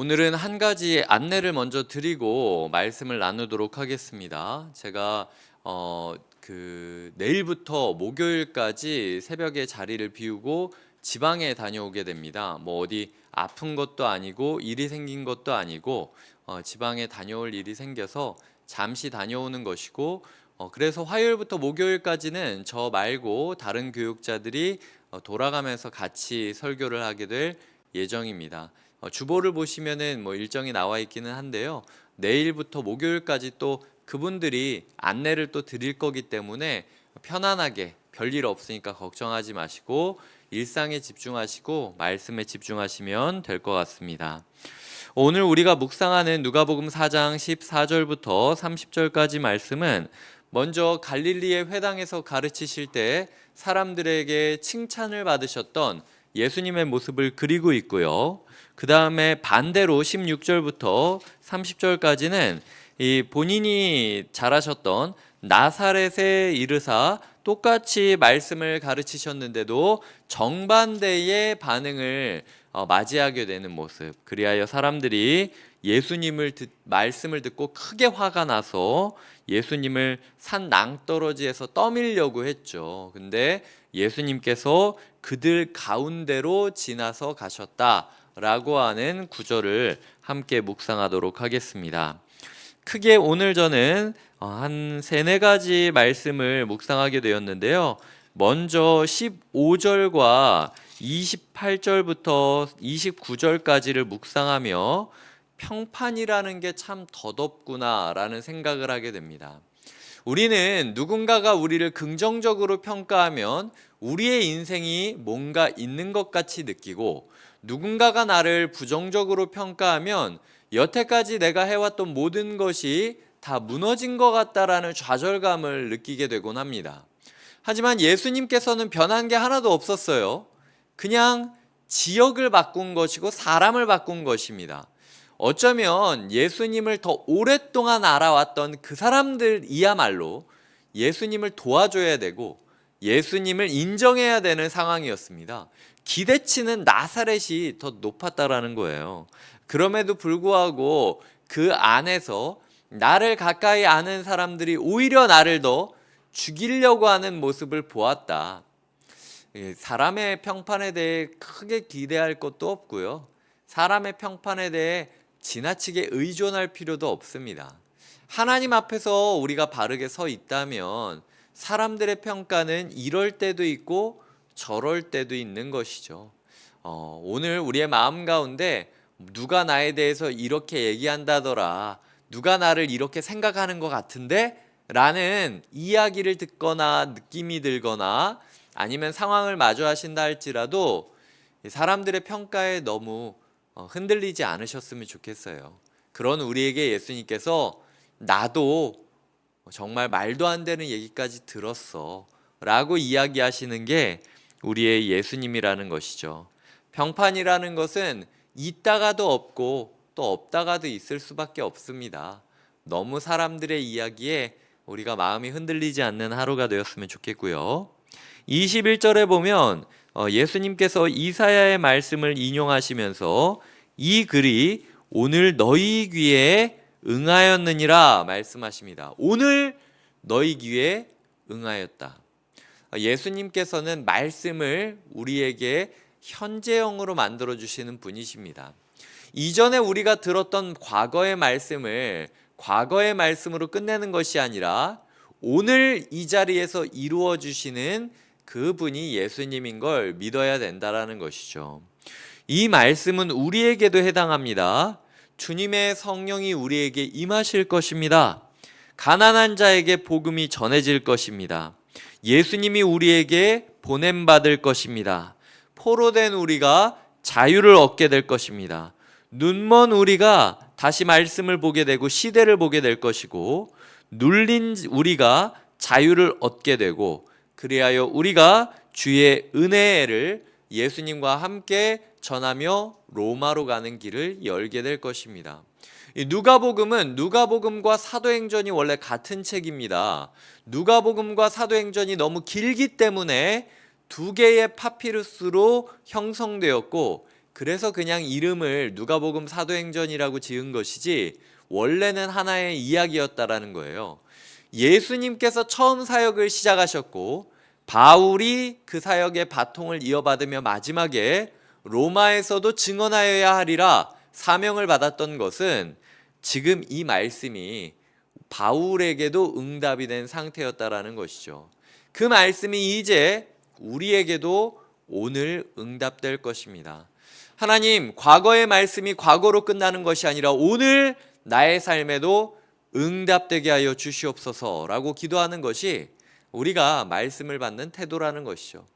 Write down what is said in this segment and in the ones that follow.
오늘은 한 가지 안내를 먼저 드리고 말씀을 나누도록 하겠습니다. 제가 내일부터 목요일까지 새벽에 자리를 비우고 지방에 다녀오게 됩니다. 뭐 어디 아픈 것도 아니고 일이 생긴 것도 아니고 지방에 다녀올 일이 생겨서 잠시 다녀오는 것이고, 그래서 화요일부터 목요일까지는 저 말고 다른 교육자들이 돌아가면서 같이 설교를 하게 될 예정입니다. 주보를 보시면은 뭐 일정이 나와 있기는 한데요. 내일부터 목요일까지 또 그분들이 안내를 또 드릴 거기 때문에 편안하게, 별일 없으니까 걱정하지 마시고 일상에 집중하시고 말씀에 집중하시면 될 것 같습니다. 오늘 우리가 묵상하는 누가복음 4장 14절부터 30절까지 말씀은 먼저 갈릴리의 회당에서 가르치실 때 사람들에게 칭찬을 받으셨던 예수님의 모습을 그리고 있고요. 그 다음에 반대로 16절부터 30절까지는 이 본인이 잘하셨던 나사렛에 이르사 똑같이 말씀을 가르치셨는데도 정반대의 반응을 맞이하게 되는 모습. 그리하여 사람들이 말씀을 듣고 크게 화가 나서 예수님을 산 낭떠러지에서 떠밀려고 했죠. 근데 예수님께서 그들 가운데로 지나서 가셨다라고 하는 구절을 함께 묵상하도록 하겠습니다. 크게 오늘 저는 한 세네 가지 말씀을 묵상하게 되었는데요. 먼저 15절과 28절부터 29절까지를 묵상하며 평판이라는 게 참 덧없구나라는 생각을 하게 됩니다. 우리는 누군가가 우리를 긍정적으로 평가하면 우리의 인생이 뭔가 있는 것 같이 느끼고, 누군가가 나를 부정적으로 평가하면 여태까지 내가 해왔던 모든 것이 다 무너진 것 같다라는 좌절감을 느끼게 되곤 합니다. 하지만 예수님께서는 변한 게 하나도 없었어요. 그냥 지역을 바꾼 것이고 사람을 바꾼 것입니다. 어쩌면 예수님을 더 오랫동안 알아왔던 그 사람들이야말로 예수님을 도와줘야 되고 예수님을 인정해야 되는 상황이었습니다. 기대치는 나사렛이 더 높았다라는 거예요. 그럼에도 불구하고 그 안에서 나를 가까이 아는 사람들이 오히려 나를 더 죽이려고 하는 모습을 보았다. 사람의 평판에 대해 크게 기대할 것도 없고요. 사람의 평판에 대해 지나치게 의존할 필요도 없습니다. 하나님 앞에서 우리가 바르게 서 있다면 사람들의 평가는 이럴 때도 있고 저럴 때도 있는 것이죠. 오늘 우리의 마음 가운데 누가 나에 대해서 이렇게 얘기한다더라, 누가 나를 이렇게 생각하는 것 같은데? 라는 이야기를 듣거나 느낌이 들거나 아니면 상황을 마주하신다 할지라도 사람들의 평가에 너무 흔들리지 않으셨으면 좋겠어요. 그런 우리에게 예수님께서 나도 정말 말도 안 되는 얘기까지 들었어 라고 이야기하시는 게 우리의 예수님이라는 것이죠. 평판이라는 것은 있다가도 없고 또 없다가도 있을 수밖에 없습니다. 너무 사람들의 이야기에 우리가 마음이 흔들리지 않는 하루가 되었으면 좋겠고요. 21절에 보면 예수님께서 이사야의 말씀을 인용하시면서 이 글이 오늘 너희 귀에 응하였느니라 말씀하십니다. 오늘 너희 귀에 응하였다. 예수님께서는 말씀을 우리에게 현재형으로 만들어 주시는 분이십니다. 이전에 우리가 들었던 과거의 말씀을 과거의 말씀으로 끝내는 것이 아니라 오늘 이 자리에서 이루어 주시는 그분이 예수님인 걸 믿어야 된다라는 것이죠. 이 말씀은 우리에게도 해당합니다. 주님의 성령이 우리에게 임하실 것입니다. 가난한 자에게 복음이 전해질 것입니다. 예수님이 우리에게 보냄받을 것입니다. 포로된 우리가 자유를 얻게 될 것입니다. 눈먼 우리가 다시 말씀을 보게 되고 시대를 보게 될 것이고, 눌린 우리가 자유를 얻게 되고, 그리하여 우리가 주의 은혜를 예수님과 함께 전하며 로마로 가는 길을 열게 될 것입니다. 누가복음은 누가복음과 사도행전이 원래 같은 책입니다. 누가복음과 사도행전이 너무 길기 때문에 두 개의 파피루스로 형성되었고, 그래서 그냥 이름을 누가복음 사도행전이라고 지은 것이지 원래는 하나의 이야기였다라는 거예요. 예수님께서 처음 사역을 시작하셨고 바울이 그 사역의 바통을 이어받으며 마지막에 로마에서도 증언하여야 하리라 사명을 받았던 것은 지금 이 말씀이 바울에게도 응답이 된 상태였다라는 것이죠. 그 말씀이 이제 우리에게도 오늘 응답될 것입니다. 하나님, 과거의 말씀이 과거로 끝나는 것이 아니라 오늘 나의 삶에도 응답되게 하여 주시옵소서라고 기도하는 것이 우리가 말씀을 받는 태도라는 것이죠.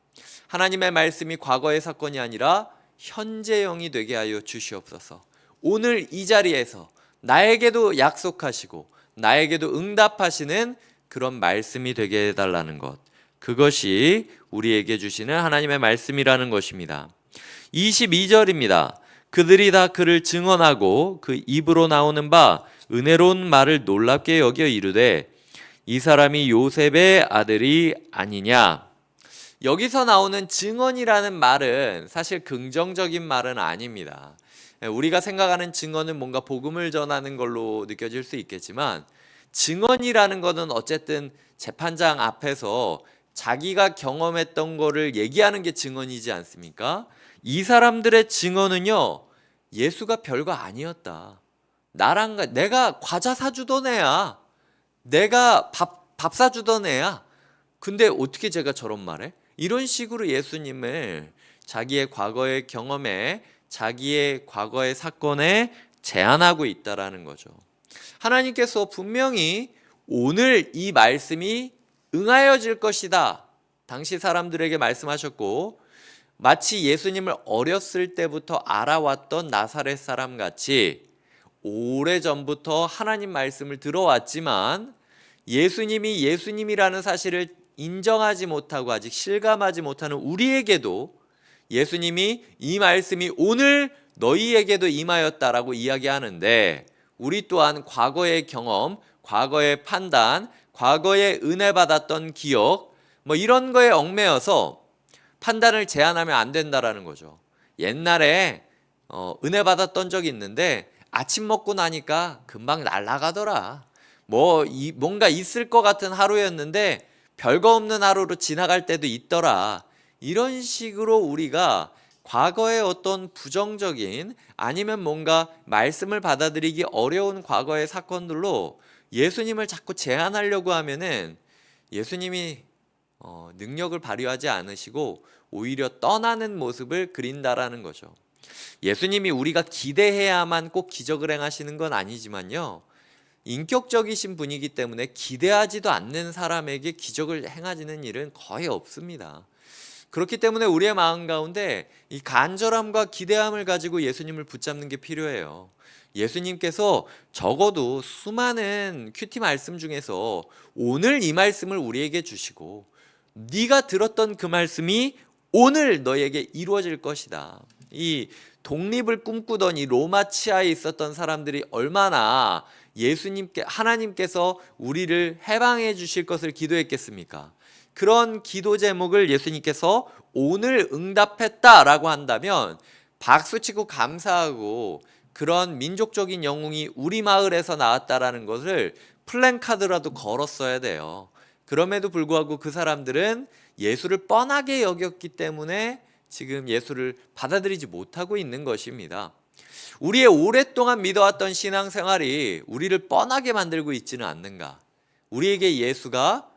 하나님의 말씀이 과거의 사건이 아니라 현재형이 되게 하여 주시옵소서. 오늘 이 자리에서 나에게도 약속하시고 나에게도 응답하시는 그런 말씀이 되게 해달라는 것, 그것이 우리에게 주시는 하나님의 말씀이라는 것입니다. 22절입니다. 그들이 다 그를 증언하고 그 입으로 나오는 바 은혜로운 말을 놀랍게 여겨 이르되 이 사람이 요셉의 아들이 아니냐. 여기서 나오는 증언이라는 말은 사실 긍정적인 말은 아닙니다. 우리가 생각하는 증언은 뭔가 복음을 전하는 걸로 느껴질 수 있겠지만 증언이라는 것은 어쨌든 재판장 앞에서 자기가 경험했던 거를 얘기하는 게 증언이지 않습니까? 이 사람들의 증언은요, 예수가 별거 아니었다. 내가 과자 사주던 애야. 내가 밥 사주던 애야. 근데 어떻게 제가 저런 말해? 이런 식으로 예수님을 자기의 과거의 경험에, 자기의 과거의 사건에 제안하고 있다라는 거죠. 하나님께서 분명히 오늘 이 말씀이 응하여질 것이다. 당시 사람들에게 말씀하셨고 마치 예수님을 어렸을 때부터 알아왔던 나사렛 사람 같이 오래전부터 하나님 말씀을 들어왔지만 예수님이 예수님이라는 사실을 인정하지 못하고 아직 실감하지 못하는 우리에게도 예수님이 이 말씀이 오늘 너희에게도 임하였다라고 이야기하는데 우리 또한 과거의 경험, 과거의 판단, 과거에 은혜 받았던 기억 이런 거에 얽매여서 판단을 제한하면 안 된다라는 거죠. 옛날에 은혜 받았던 적이 있는데 아침 먹고 나니까 금방 날아가더라. 뭔가 있을 것 같은 하루였는데 별거 없는 하루로 지나갈 때도 있더라. 이런 식으로 우리가 과거의 어떤 부정적인 아니면 뭔가 말씀을 받아들이기 어려운 과거의 사건들로 예수님을 자꾸 제한하려고 하면은 예수님이 능력을 발휘하지 않으시고 오히려 떠나는 모습을 그린다라는 거죠. 예수님이 우리가 기대해야만 꼭 기적을 행하시는 건 아니지만요, 인격적이신 분이기 때문에 기대하지도 않는 사람에게 기적을 행하시는 일은 거의 없습니다. 그렇기 때문에 우리의 마음 가운데 이 간절함과 기대함을 가지고 예수님을 붙잡는 게 필요해요. 예수님께서 적어도 수많은 큐티 말씀 중에서 오늘 이 말씀을 우리에게 주시고 네가 들었던 그 말씀이 오늘 너에게 이루어질 것이다. 이 독립을 꿈꾸던 이 로마 치하에 있었던 사람들이 얼마나 하나님께서 우리를 해방해 주실 것을 기도했겠습니까? 그런 기도 제목을 예수님께서 오늘 응답했다라고 한다면 박수치고 감사하고 그런 민족적인 영웅이 우리 마을에서 나왔다라는 것을 플랜카드라도 걸었어야 돼요. 그럼에도 불구하고 그 사람들은 예수를 뻔하게 여겼기 때문에 지금 예수를 받아들이지 못하고 있는 것입니다. 우리의 오랫동안 믿어왔던 신앙생활이 우리를 뻔하게 만들고 있지는 않는가? 우리에게 예수가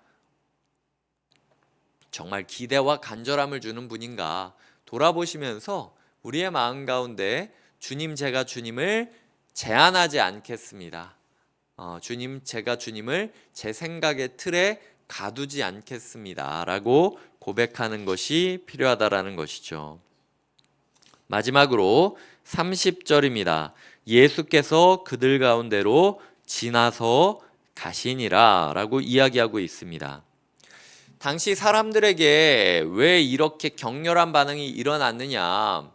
정말 기대와 간절함을 주는 분인가 돌아보시면서 우리의 마음 가운데 주님, 제가 주님을 제한하지 않겠습니다. 주님, 제가 주님을 제 생각의 틀에 가두지 않겠습니다 라고 고백하는 것이 필요하다라는 것이죠. 마지막으로 30절입니다. 예수께서 그들 가운데로 지나서 가시니라 라고 이야기하고 있습니다. 당시 사람들에게 왜 이렇게 격렬한 반응이 일어났느냐?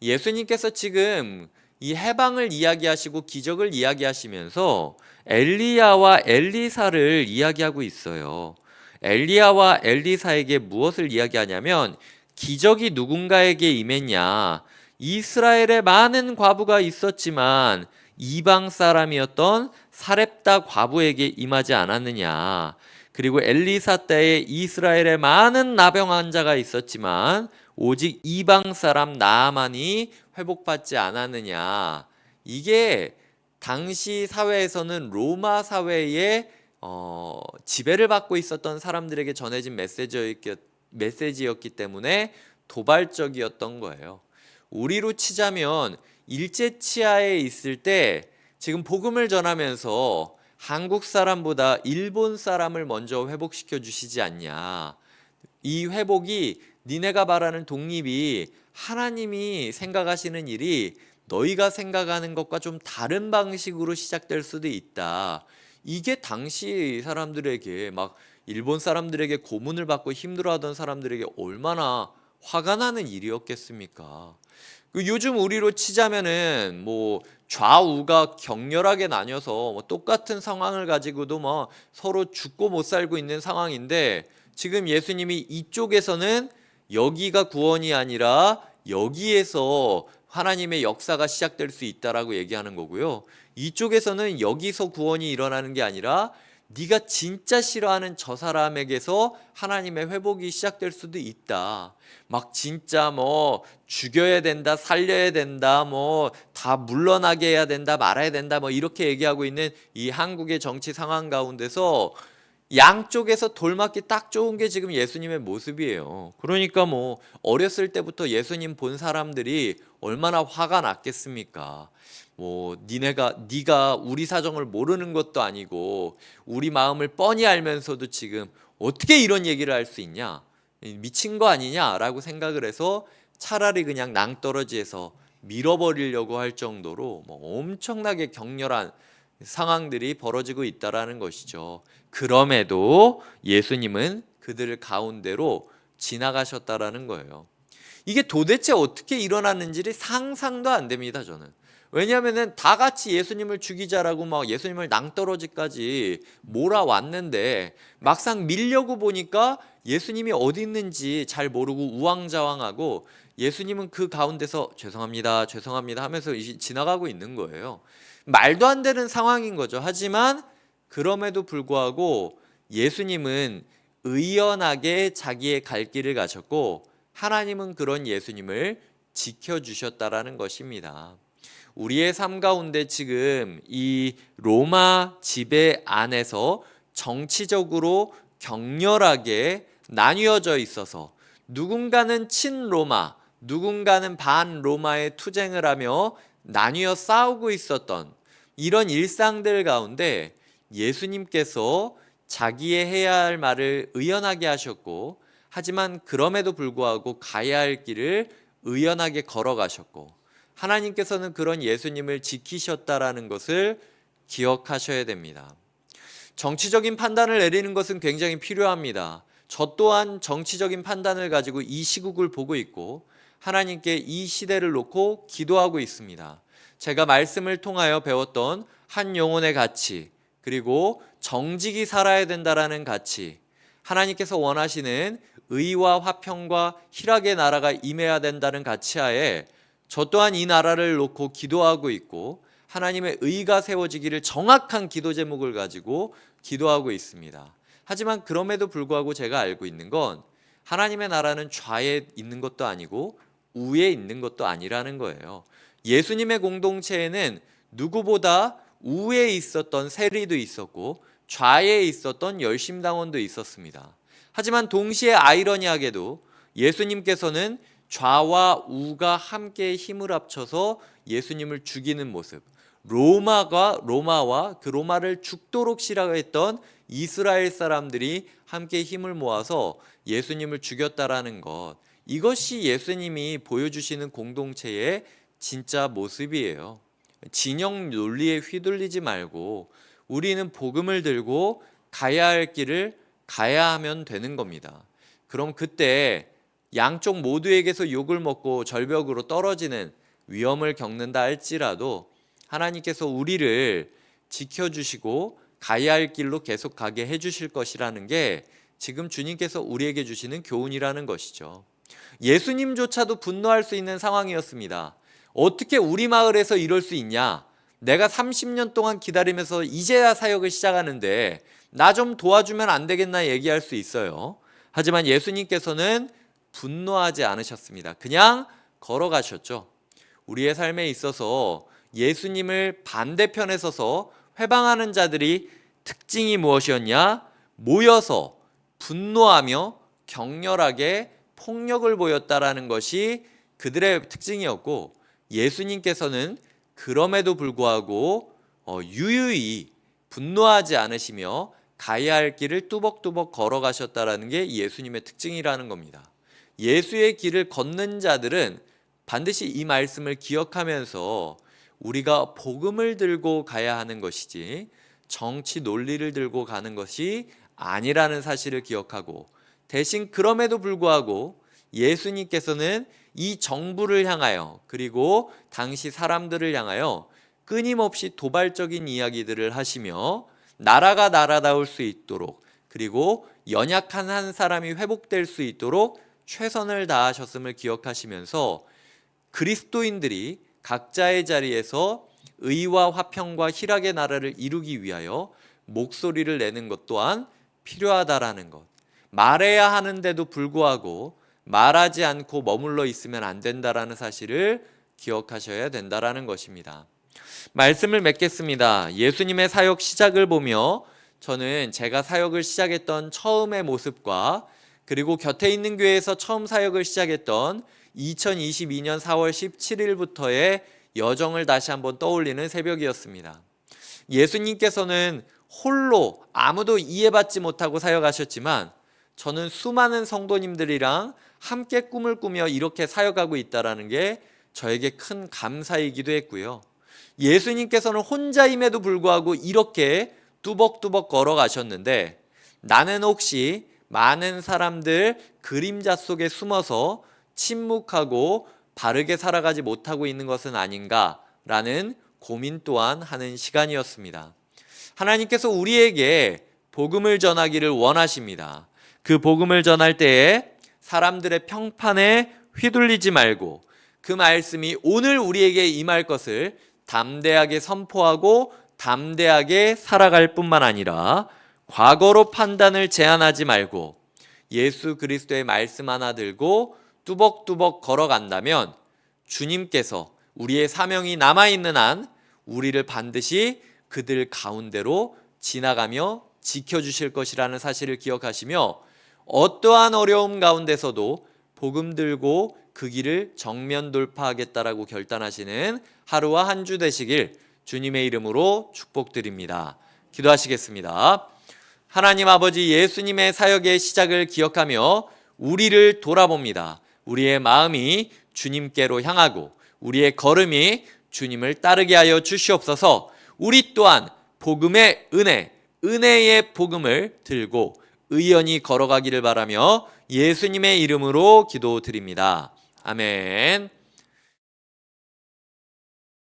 예수님께서 지금 이 해방을 이야기하시고 기적을 이야기하시면서 엘리야와 엘리사를 이야기하고 있어요. 엘리야와 엘리사에게 무엇을 이야기하냐면 기적이 누군가에게 임했냐? 이스라엘에 많은 과부가 있었지만 이방 사람이었던 사렙다 과부에게 임하지 않았느냐. 그리고 엘리사 때에 이스라엘에 많은 나병 환자가 있었지만 오직 이방 사람 나아만이 회복받지 않았느냐. 이게 당시 사회에서는 로마 사회의 지배를 받고 있었던 사람들에게 전해진 메시지였기 때문에 도발적이었던 거예요. 우리로 치자면 일제 치하에 있을 때 지금 복음을 전하면서 한국 사람보다 일본 사람을 먼저 회복시켜 주시지 않냐. 이 회복이 니네가 말하는 독립이 하나님이 생각하시는 일이 너희가 생각하는 것과 좀 다른 방식으로 시작될 수도 있다. 이게 당시 사람들에게 막 일본 사람들에게 고문을 받고 힘들어하던 사람들에게 얼마나 화가 나는 일이었겠습니까? 요즘 우리로 치자면은 뭐 좌우가 격렬하게 나뉘어서 뭐 똑같은 상황을 가지고도 뭐 서로 죽고 못 살고 있는 상황인데 지금 예수님이 이쪽에서는 여기가 구원이 아니라 여기에서 하나님의 역사가 시작될 수 있다라고 얘기하는 거고요. 이쪽에서는 여기서 구원이 일어나는 게 아니라 네가 진짜 싫어하는 저 사람에게서 하나님의 회복이 시작될 수도 있다. 막 진짜 뭐 죽여야 된다, 살려야 된다, 뭐 다 물러나게 해야 된다, 말아야 된다, 뭐 이렇게 얘기하고 있는 이 한국의 정치 상황 가운데서 양쪽에서 돌맞기 딱 좋은 게 지금 예수님의 모습이에요. 그러니까 뭐 어렸을 때부터 예수님 본 사람들이 얼마나 화가 났겠습니까? 뭐 네가 우리 사정을 모르는 것도 아니고 우리 마음을 뻔히 알면서도 지금 어떻게 이런 얘기를 할 수 있냐? 미친 거 아니냐라고 생각을 해서 차라리 그냥 낭떠러지에서 밀어버리려고 할 정도로 뭐 엄청나게 격렬한 상황들이 벌어지고 있다라는 것이죠. 그럼에도 예수님은 그들 가운데로 지나가셨다라는 거예요. 이게 도대체 어떻게 일어났는지 상상도 안 됩니다, 저는. 왜냐하면은 다 같이 예수님을 죽이자라고 막 예수님을 낭떠러지까지 몰아왔는데 막상 밀려고 보니까 예수님이 어디 있는지 잘 모르고 우왕좌왕하고 예수님은 그 가운데서 죄송합니다, 죄송합니다 하면서 지나가고 있는 거예요. 말도 안 되는 상황인 거죠. 하지만 그럼에도 불구하고 예수님은 의연하게 자기의 갈 길을 가셨고 하나님은 그런 예수님을 지켜주셨다라는 것입니다. 우리의 삶 가운데 지금 이 로마 지배 안에서 정치적으로 격렬하게 나뉘어져 있어서 누군가는 친로마, 누군가는 반로마의 투쟁을 하며 나뉘어 싸우고 있었던 이런 일상들 가운데 예수님께서 자기의 해야 할 말을 의연하게 하셨고 하지만 그럼에도 불구하고 가야 할 길을 의연하게 걸어가셨고 하나님께서는 그런 예수님을 지키셨다라는 것을 기억하셔야 됩니다. 정치적인 판단을 내리는 것은 굉장히 필요합니다. 저 또한 정치적인 판단을 가지고 이 시국을 보고 있고 하나님께 이 시대를 놓고 기도하고 있습니다. 제가 말씀을 통하여 배웠던 한 영혼의 가치, 그리고 정직이 살아야 된다라는 가치, 하나님께서 원하시는 의와 화평과 희락의 나라가 임해야 된다는 가치하에 저 또한 이 나라를 놓고 기도하고 있고 하나님의 의가 세워지기를 정확한 기도 제목을 가지고 기도하고 있습니다. 하지만 그럼에도 불구하고 제가 알고 있는 건 하나님의 나라는 좌에 있는 것도 아니고 우에 있는 것도 아니라는 거예요. 예수님의 공동체에는 누구보다 우에 있었던 세리도 있었고 좌에 있었던 열심당원도 있었습니다. 하지만 동시에 아이러니하게도 예수님께서는 좌와 우가 함께 힘을 합쳐서 예수님을 죽이는 모습, 로마와 그 로마를 죽도록 싫어했던 이스라엘 사람들이 함께 힘을 모아서 예수님을 죽였다라는 것, 이것이 예수님이 보여주시는 공동체의 진짜 모습이에요. 진영 논리에 휘둘리지 말고 우리는 복음을 들고 가야 할 길을 가야 하면 되는 겁니다. 그럼 그때 양쪽 모두에게서 욕을 먹고 절벽으로 떨어지는 위험을 겪는다 할지라도 하나님께서 우리를 지켜주시고 가야 할 길로 계속 가게 해주실 것이라는 게 지금 주님께서 우리에게 주시는 교훈이라는 것이죠. 예수님조차도 분노할 수 있는 상황이었습니다. 어떻게 우리 마을에서 이럴 수 있냐? 내가 30년 동안 기다리면서 이제야 사역을 시작하는데 나 좀 도와주면 안 되겠나 얘기할 수 있어요. 하지만 예수님께서는 분노하지 않으셨습니다. 그냥 걸어가셨죠. 우리의 삶에 있어서 예수님을 반대편에 서서 회방하는 자들이 특징이 무엇이었냐? 모여서 분노하며 격렬하게 폭력을 보였다라는 것이 그들의 특징이었고, 예수님께서는 그럼에도 불구하고 유유히 분노하지 않으시며 가야 할 길을 뚜벅뚜벅 걸어가셨다라는 게 예수님의 특징이라는 겁니다. 예수의 길을 걷는 자들은 반드시 이 말씀을 기억하면서 우리가 복음을 들고 가야 하는 것이지 정치 논리를 들고 가는 것이 아니라는 사실을 기억하고, 대신 그럼에도 불구하고 예수님께서는 이 정부를 향하여 그리고 당시 사람들을 향하여 끊임없이 도발적인 이야기들을 하시며 나라가 나라다울 수 있도록, 그리고 연약한 한 사람이 회복될 수 있도록 최선을 다하셨음을 기억하시면서 그리스도인들이 각자의 자리에서 의와 화평과 희락의 나라를 이루기 위하여 목소리를 내는 것 또한 필요하다라는 것, 말해야 하는데도 불구하고 말하지 않고 머물러 있으면 안 된다라는 사실을 기억하셔야 된다라는 것입니다. 말씀을 맺겠습니다. 예수님의 사역 시작을 보며 저는 제가 사역을 시작했던 처음의 모습과 그리고 곁에 있는 교회에서 처음 사역을 시작했던 2022년 4월 17일부터의 여정을 다시 한번 떠올리는 새벽이었습니다. 예수님께서는 홀로 아무도 이해받지 못하고 사역하셨지만 저는 수많은 성도님들이랑 함께 꿈을 꾸며 이렇게 사역하고 있다는 게 저에게 큰 감사이기도 했고요. 예수님께서는 혼자임에도 불구하고 이렇게 뚜벅뚜벅 걸어가셨는데 나는 혹시 많은 사람들 그림자 속에 숨어서 침묵하고 바르게 살아가지 못하고 있는 것은 아닌가라는 고민 또한 하는 시간이었습니다. 하나님께서 우리에게 복음을 전하기를 원하십니다. 그 복음을 전할 때에 사람들의 평판에 휘둘리지 말고 그 말씀이 오늘 우리에게 임할 것을 담대하게 선포하고 담대하게 살아갈 뿐만 아니라 과거로 판단을 제한하지 말고 예수 그리스도의 말씀 하나 들고 뚜벅뚜벅 걸어간다면 주님께서 우리의 사명이 남아있는 한 우리를 반드시 그들 가운데로 지나가며 지켜주실 것이라는 사실을 기억하시며 어떠한 어려움 가운데서도 복음 들고 그 길을 정면 돌파하겠다라고 결단하시는 하루와 한 주 되시길 주님의 이름으로 축복드립니다. 기도하시겠습니다. 하나님 아버지, 예수님의 사역의 시작을 기억하며 우리를 돌아봅니다. 우리의 마음이 주님께로 향하고 우리의 걸음이 주님을 따르게 하여 주시옵소서. 우리 또한 복음의 은혜의 복음을 들고 의연히 걸어가기를 바라며 예수님의 이름으로 기도드립니다. 아멘.